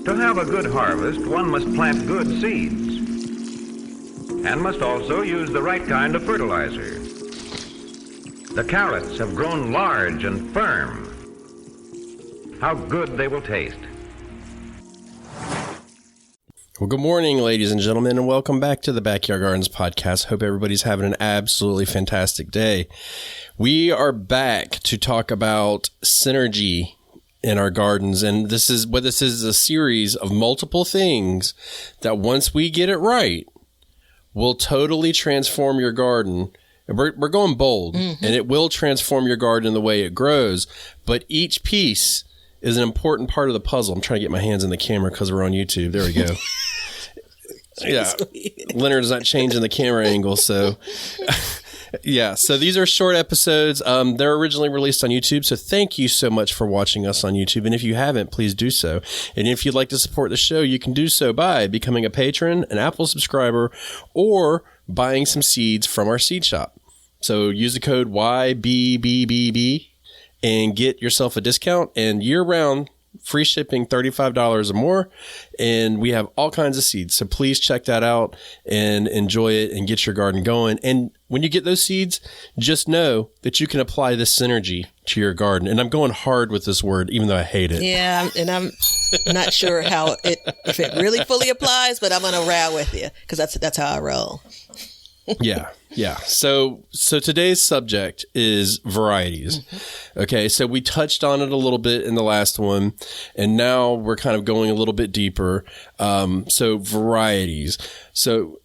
To have a good harvest, one must plant good seeds and must also use the right kind of fertilizer. The carrots have grown large and firm. How good they will taste. Well, good morning, ladies and gentlemen, and welcome back to the Backyard Gardens podcast. Hope everybody's having an absolutely fantastic day. We are back to talk about synergy in our gardens, and this is a series of multiple things that once we get it right, will totally transform your garden. We're going bold, and it will transform your garden in the way it grows, but each piece is an important part of the puzzle. I'm trying to get my hands in the camera because we're on YouTube. There we go. Yeah. Leonard's not changing the camera angle, so... Yeah, so these are short episodes. They're originally released on YouTube, so thank you so much for watching us on YouTube. And if you haven't, please do so. And if you'd like to support the show, you can do so by becoming a patron, an Apple subscriber, or buying some seeds from our seed shop. So use the code YBBBB and get yourself a discount, and year-round free shipping, $35 or more, and we have all kinds of seeds. So please check that out and enjoy it and get your garden going. And when you get those seeds, just know that you can apply this synergy to your garden. And I'm going hard with this word, even though I hate it. Yeah, and I'm not sure if it really fully applies, but I'm going to row with you because that's how I roll. Yeah. So today's subject is varieties. Okay, so we touched on it a little bit in the last one, and now we're kind of going a little bit deeper. So varieties. So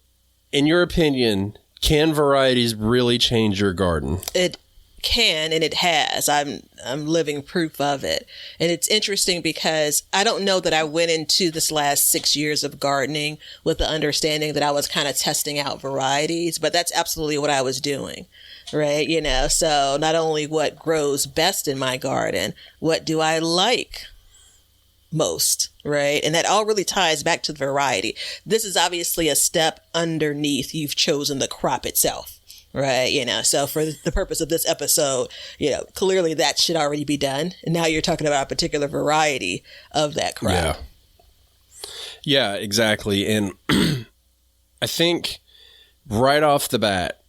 in your opinion, can varieties really change your garden? It can, and it has. I'm living proof of it. And it's interesting because I don't know that I went into this last 6 years of gardening with the understanding that I was kind of testing out varieties, but that's absolutely what I was doing, right? So not only what grows best in my garden, what do I like most, right? And that all really ties back to the variety. This is obviously a step underneath you've chosen the crop itself. Right. So for the purpose of this episode, clearly that should already be done. And now you're talking about a particular variety of that crop. Yeah, exactly. And I think right off the bat,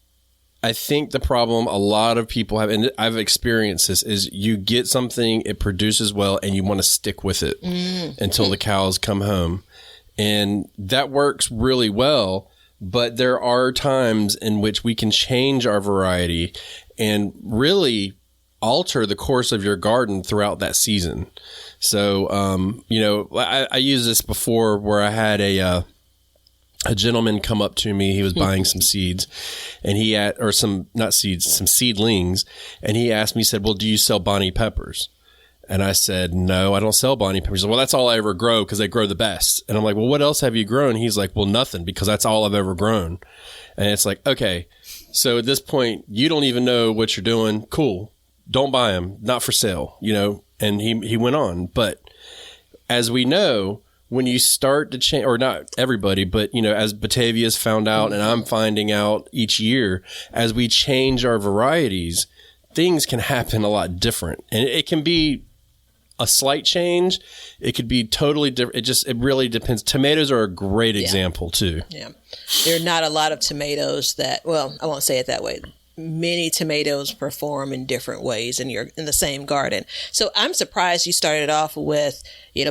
I think the problem a lot of people have, and I've experienced this, is you get something, it produces well, and you want to stick with it until the cows come home. And that works really well. But there are times in which we can change our variety and really alter the course of your garden throughout that season. So, I used this before where I had a gentleman come up to me. He was buying some seeds, and some seedlings. And he asked me, he said, "Well, do you sell Bonnie peppers?" And I said, "No, I don't sell Bonnie peppers." He said, "Well, that's all I ever grow because they grow the best." And I'm like, "Well, what else have you grown?" He's like, "Well, nothing, because that's all I've ever grown." And it's like, okay, so at this point, you don't even know what you're doing. Cool. Don't buy them. Not for sale, And he went on. But as we know, when you start to change, or not everybody, but, as Batavia's found out and I'm finding out each year, as we change our varieties, things can happen a lot different. And it can be a slight change. It could be totally different. It really depends. Tomatoes are a great example too. Yeah. There are not a lot of tomatoes I won't say it that way. Many tomatoes perform in different ways in the same garden. So I'm surprised you started off with,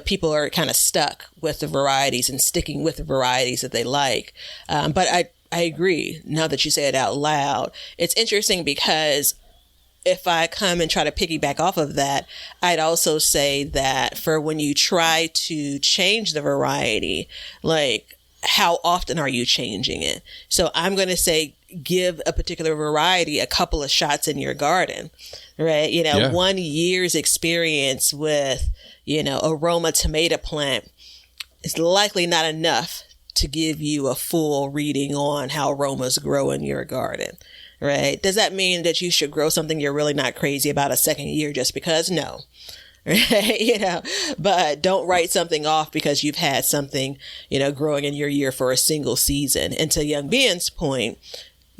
people are kind of stuck with the varieties and sticking with the varieties that they like. But I agree now that you say it out loud. It's interesting because if I come and try to piggyback off of that, I'd also say that for when you try to change the variety, like how often are you changing it? So I'm going to say give a particular variety a couple of shots in your garden, right? 1 year's experience with, aroma tomato plant is likely not enough to give you a full reading on how aromas grow in your garden. Right. Does that mean that you should grow something you're really not crazy about a second year just because? No. Right. But don't write something off because you've had something, growing in your year for a single season. And to Young Ben's point,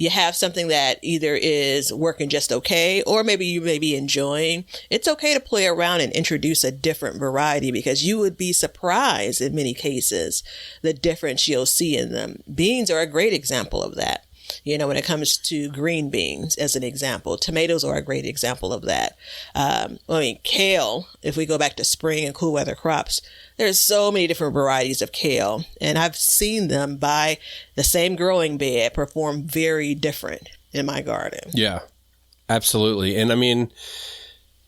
you have something that either is working just okay, or maybe you may be enjoying, it's okay to play around and introduce a different variety, because you would be surprised in many cases the difference you'll see in them. Beans are a great example of that. You know, when it comes to green beans, as an example, tomatoes are a great example of that. Kale, if we go back to spring and cool weather crops, there's so many different varieties of kale, and I've seen them by the same growing bed perform very different in my garden. Yeah, absolutely. And I mean,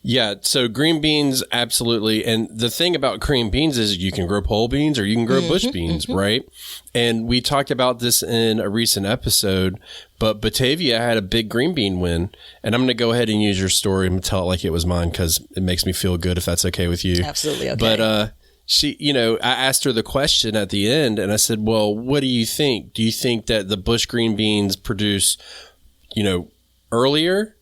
yeah, so green beans, absolutely. And the thing about green beans is you can grow pole beans or you can grow bush beans, right? And we talked about this in a recent episode, but Batavia had a big green bean win. And I'm going to go ahead and use your story and tell it like it was mine, because it makes me feel good, if that's okay with you. Absolutely okay. But she, I asked her the question at the end, and I said, well, what do you think? Do you think that the bush green beans produce, earlier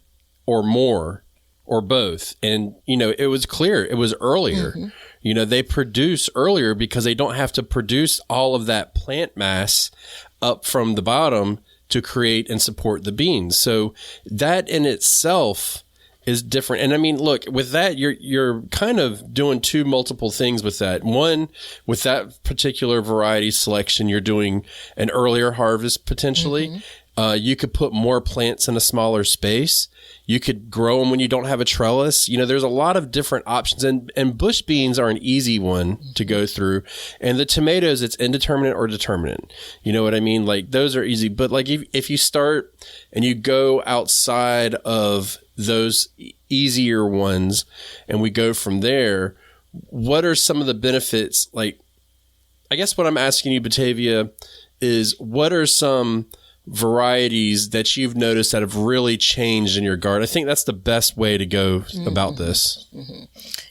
or more? Or both? And, it was clear it was earlier. They produce earlier because they don't have to produce all of that plant mass up from the bottom to create and support the beans. So that in itself is different. And I mean, look, with that, you're kind of doing multiple things with that. One, with that particular variety selection, you're doing an earlier harvest potentially. You could put more plants in a smaller space. You could grow them when you don't have a trellis. There's a lot of different options, and bush beans are an easy one to go through. And the tomatoes, it's indeterminate or determinate. You know what I mean? Like, those are easy. But like, if you start and you go outside of those easier ones and we go from there, what are some of the benefits? Like, I guess what I'm asking you, Batavia, is what are some varieties that you've noticed that have really changed in your garden? I think that's the best way to go about this.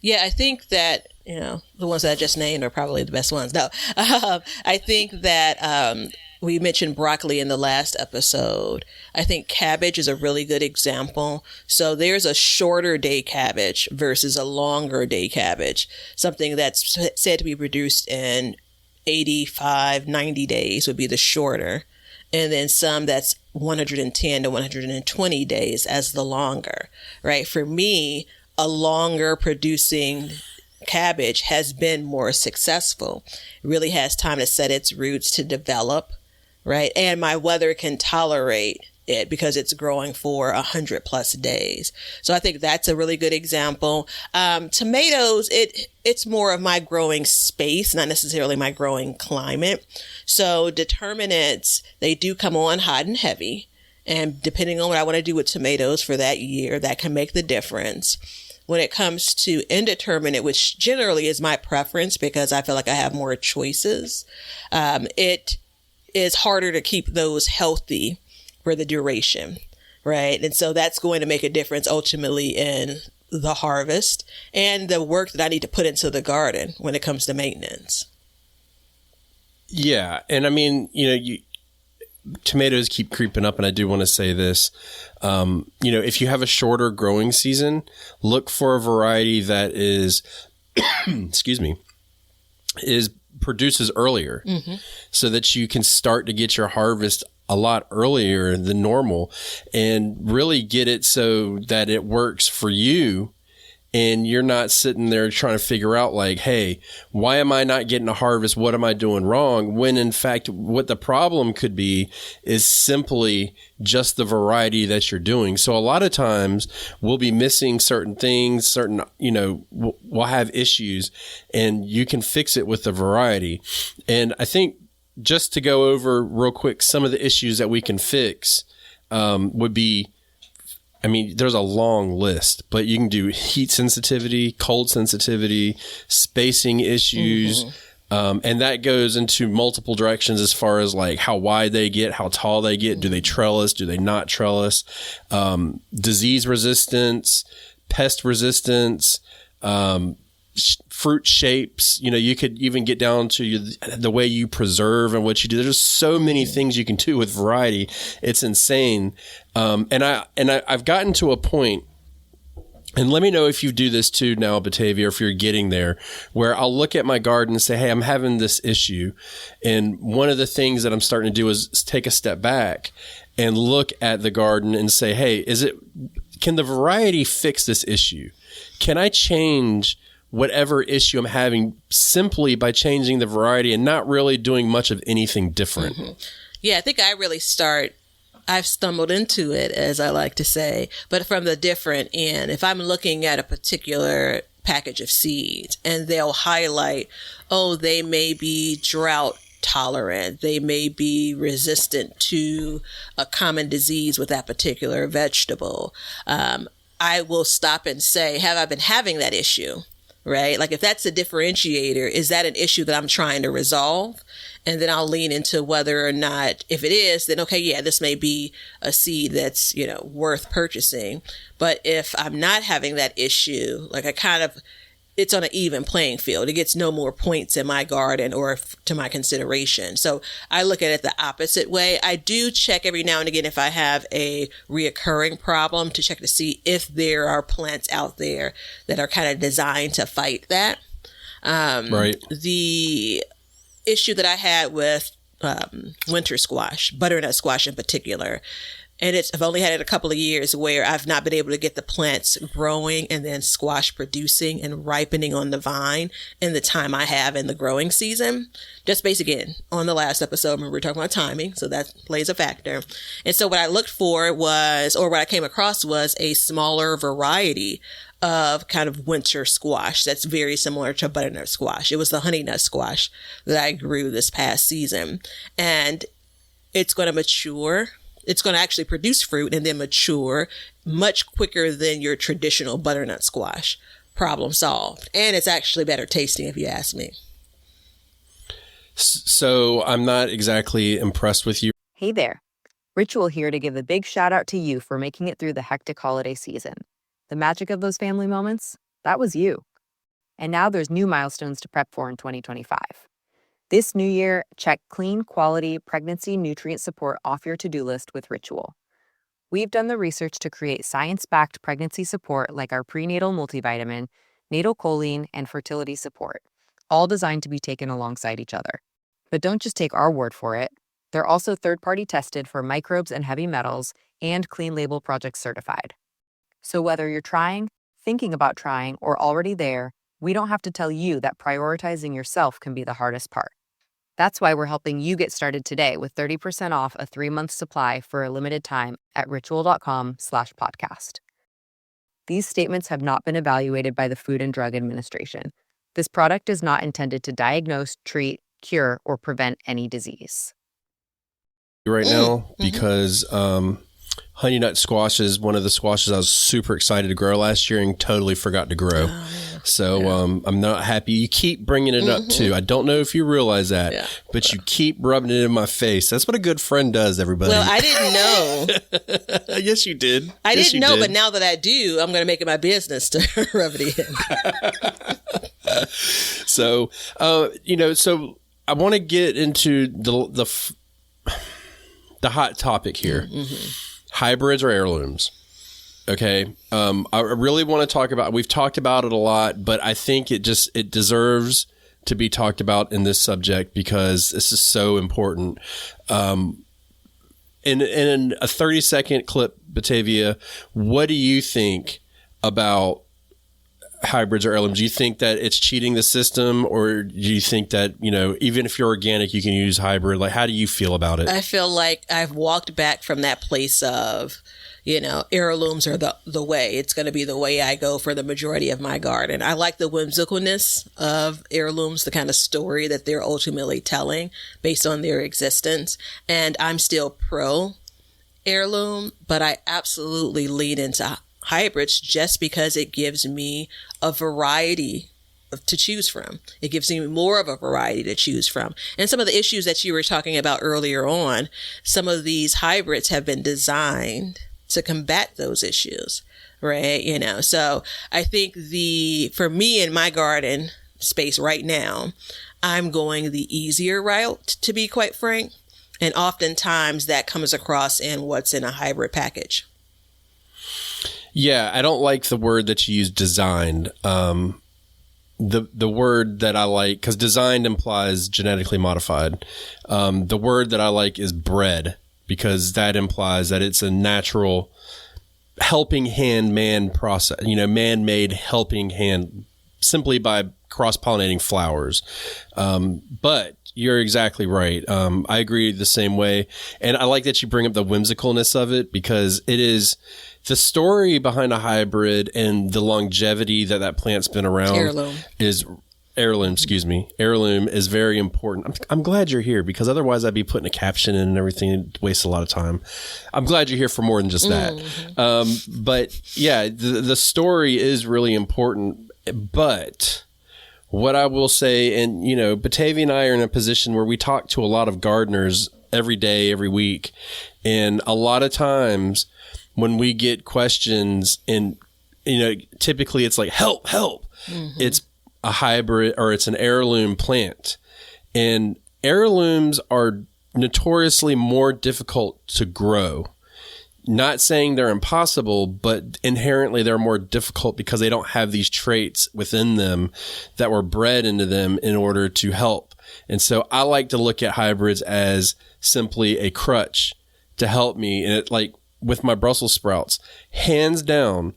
Yeah, I think that, the ones that I just named are probably the best ones. No, I think that we mentioned broccoli in the last episode. I think cabbage is a really good example. So there's a shorter day cabbage versus a longer day cabbage, something that's said to be produced in 85, 90 days would be the shorter. And then some that's 110 to 120 days as the longer, right? For me, a longer producing cabbage has been more successful. It really has time to set its roots, to develop, right? And my weather can tolerate it because it's growing for 100+ days. So I think that's a really good example. Tomatoes, it's more of my growing space, not necessarily my growing climate. So determinants, they do come on hot and heavy. And depending on what I want to do with tomatoes for that year, that can make the difference. When it comes to indeterminate, which generally is my preference because I feel like I have more choices, it is harder to keep those healthy for the duration, right? And so that's going to make a difference ultimately in the harvest and the work that I need to put into the garden when it comes to maintenance. Yeah. And I mean, tomatoes keep creeping up, and I do want to say this. If you have a shorter growing season, look for a variety that is, produces earlier so that you can start to get your harvest a lot earlier than normal and really get it so that it works for you. And you're not sitting there trying to figure out like, hey, why am I not getting a harvest? What am I doing wrong? When in fact, what the problem could be is simply just the variety that you're doing. So a lot of times we'll be missing certain things, we'll have issues, and you can fix it with the variety. And I think just to go over real quick, some of the issues that we can fix would be, there's a long list, but you can do heat sensitivity, cold sensitivity, spacing issues. And that goes into multiple directions as far as like how wide they get, how tall they get. Do they trellis? Do they not trellis? Disease resistance, pest resistance, fruit shapes. You could even get down to the way you preserve and what you do. There's just so many things you can do with variety. It's insane. And I've gotten to a point, and let me know if you do this too now, Batavia, or if you're getting there, where I'll look at my garden and say, hey, I'm having this issue. And one of the things that I'm starting to do is take a step back and look at the garden and say, hey, can the variety fix this issue? Can I change whatever issue I'm having simply by changing the variety and not really doing much of anything different? Mm-hmm. Yeah, I think I've stumbled into it, as I like to say, but from the different end. If I'm looking at a particular package of seeds and they'll highlight, they may be drought tolerant, they may be resistant to a common disease with that particular vegetable, I will stop and say, have I been having that issue? Right? Like, if that's a differentiator, is that an issue that I'm trying to resolve? And then I'll lean into whether or not, if it is, then okay, yeah, this may be a seed that's, worth purchasing. But if I'm not having that issue, like, it's on an even playing field. It gets no more points in my garden or to my consideration. So I look at it the opposite way. I do check every now and again if I have a reoccurring problem to check to see if there are plants out there that are kind of designed to fight that. Right. The issue that I had with winter squash, butternut squash in particular, and I've only had it a couple of years where I've not been able to get the plants growing and then squash producing and ripening on the vine in the time I have in the growing season. Just based, again, on the last episode, we were talking about timing, so that plays a factor. And so what I looked for what I came across was a smaller variety of kind of winter squash that's very similar to butternut squash. It was the honey nut squash that I grew this past season. And it's going to mature. It's going to actually produce fruit and then mature much quicker than your traditional butternut squash. Problem solved. And it's actually better tasting, if you ask me. So I'm not exactly impressed with you. Hey there. Ritual here to give a big shout out to you for making it through the hectic holiday season. The magic of those family moments, that was you. And now there's new milestones to prep for in 2025. This new year, check clean, quality, pregnancy nutrient support off your to-do list with Ritual. We've done the research to create science-backed pregnancy support like our prenatal multivitamin, natal choline, and fertility support, all designed to be taken alongside each other. But don't just take our word for it. They're also third-party tested for microbes and heavy metals and Clean Label Project certified. So whether you're trying, thinking about trying, or already there, we don't have to tell you that prioritizing yourself can be the hardest part. That's why we're helping you get started today with 30% off a 3-month supply for a limited time at ritual.com/podcast. These statements have not been evaluated by the Food and Drug Administration. This product is not intended to diagnose, treat, cure, or prevent any disease. Right now, because honey nut squash is one of the squashes I was super excited to grow last year and totally forgot to grow. I'm not happy. You keep bringing it up too. I don't know if you realize that, but you keep rubbing it in my face. That's what a good friend does, everybody. Well, I didn't know. Yes, you did. I didn't know, but now that I do, I'm going to make it my business to rub it in. So I want to get into the hot topic here. Hybrids or heirlooms. Okay. I really want to talk about, we've talked about it a lot, but I think it deserves to be talked about in this subject because this is so important. In a 30-second clip, Batavia, what do you think about hybrids or heirlooms? Do you think that it's cheating the system, or do you think that, even if you're organic, you can use hybrid? Like, how do you feel about it? I feel like I've walked back from that place of, heirlooms are the way. It's going to be the way I go for the majority of my garden. I like the whimsicalness of heirlooms, the kind of story that they're ultimately telling based on their existence. And I'm still pro heirloom, but I absolutely lean into hybrids just because it gives me a variety to choose from. It gives me more of a variety to choose from. And some of the issues that you were talking about earlier on, some of these hybrids have been designed to combat those issues, right? So I think for me in my garden space right now, I'm going the easier route, to be quite frank. And oftentimes that comes across in what's in a hybrid package. Yeah, I don't like the word that you use, designed. The word that I like, because designed implies genetically modified. The word that I like is bred, because that implies that it's a natural helping hand man process, man-made helping hand simply by cross-pollinating flowers. But you're exactly right. I agree the same way. And I like that you bring up the whimsicalness of it, because it is the story behind a hybrid and the longevity that plant's been around. Heirloom is very important. I'm glad you're here, because otherwise I'd be putting a caption in and everything. It'd waste a lot of time. I'm glad you're here for more than just that. But yeah, the story is really important. But what I will say, and Batavia and I are in a position where we talk to a lot of gardeners every day, every week. And a lot of times when we get questions, and, typically it's like, help. It's a hybrid, or it's an heirloom plant. And heirlooms are notoriously more difficult to grow. Not saying they're impossible, but inherently they're more difficult because they don't have these traits within them that were bred into them in order to help. And so I like to look at hybrids as simply a crutch to help me. And like with my Brussels sprouts, hands down,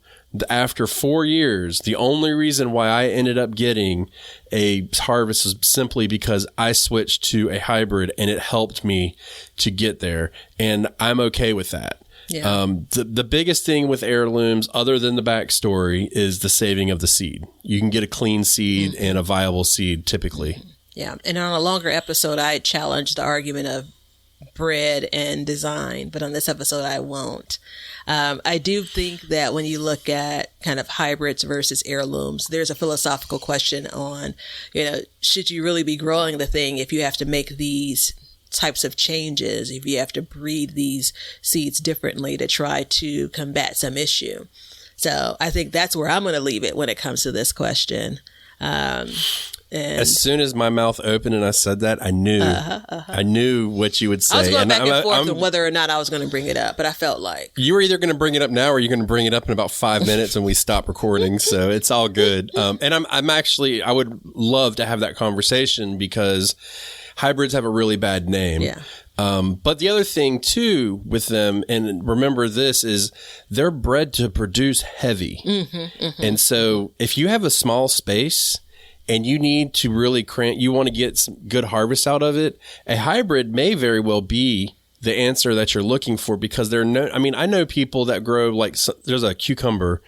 after 4 years, the only reason why I ended up getting a harvest is simply because I switched to a hybrid, and it helped me to get there. And I'm okay with that. Yeah. The biggest thing with heirlooms, other than the backstory, is the saving of the seed. You can get a clean seed and a viable seed typically. Yeah. And on a longer episode, I challenged the argument of bred and design, but on this episode, I won't. I do think that when you look at kind of hybrids versus heirlooms, there's a philosophical question on, should you really be growing the thing if you have to make these types of changes, if you have to breed these seeds differently to try to combat some issue? So I think that's where I'm going to leave it when it comes to this question. And as soon as my mouth opened and I said that, I knew what you would say. I was going back and forth on whether or not I was going to bring it up, but I felt like you were either going to bring it up now or you're going to bring it up in about 5 minutes when we stop recording. So it's all good. And I would love to have that conversation, because hybrids have a really bad name. Yeah. But the other thing too with them, and remember this, is they're bred to produce heavy. And so if you have a small space and you need to really you want to get some good harvest out of it, a hybrid may very well be the answer that you're looking for, because I know people that grow, like, there's a cucumber,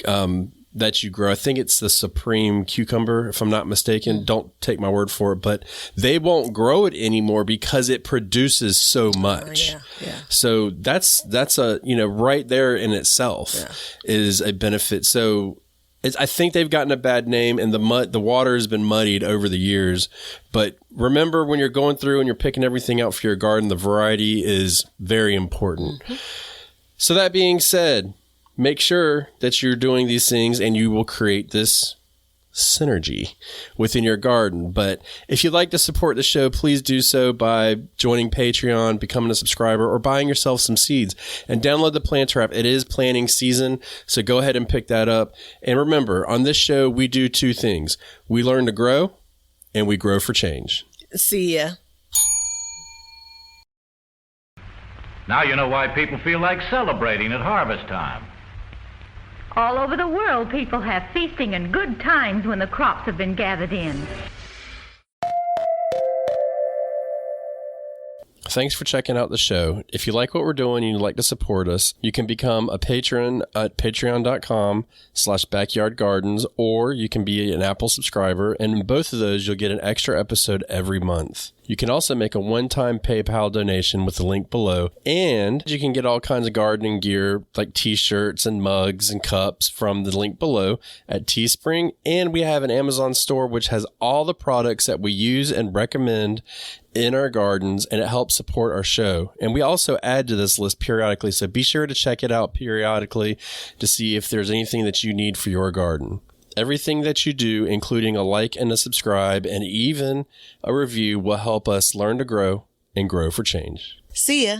that you grow. I think it's the Supreme cucumber, if I'm not mistaken. Don't take my word for it, but they won't grow it anymore because it produces so much. Yeah. So that's a, right there in itself is a benefit. So I think they've gotten a bad name, and the water has been muddied over the years. But remember, when you're going through and you're picking everything out for your garden, the variety is very important. So that being said, make sure that you're doing these things, and you will create this synergy within your garden. But if you'd like to support the show, please do so by joining Patreon, becoming a subscriber, or buying yourself some seeds. And download the Planter app. It is planting season, so go ahead and pick that up. And remember, on this show, we do two things. We learn to grow, and we grow for change. See ya. Now you know why people feel like celebrating at harvest time. All over the world, people have feasting and good times when the crops have been gathered in. Thanks for checking out the show. If you like what we're doing and you'd like to support us, you can become a patron at patreon.com/backyardgardens, or you can be an Apple subscriber, and in both of those, you'll get an extra episode every month. You can also make a one-time PayPal donation with the link below, and you can get all kinds of gardening gear like t-shirts and mugs and cups from the link below at Teespring. And we have an Amazon store which has all the products that we use and recommend in our gardens, and it helps support our show. And we also add to this list periodically, so be sure to check it out periodically to see if there's anything that you need for your garden. Everything that you do, including a like and a subscribe and even a review, will help us learn to grow and grow for change. See ya.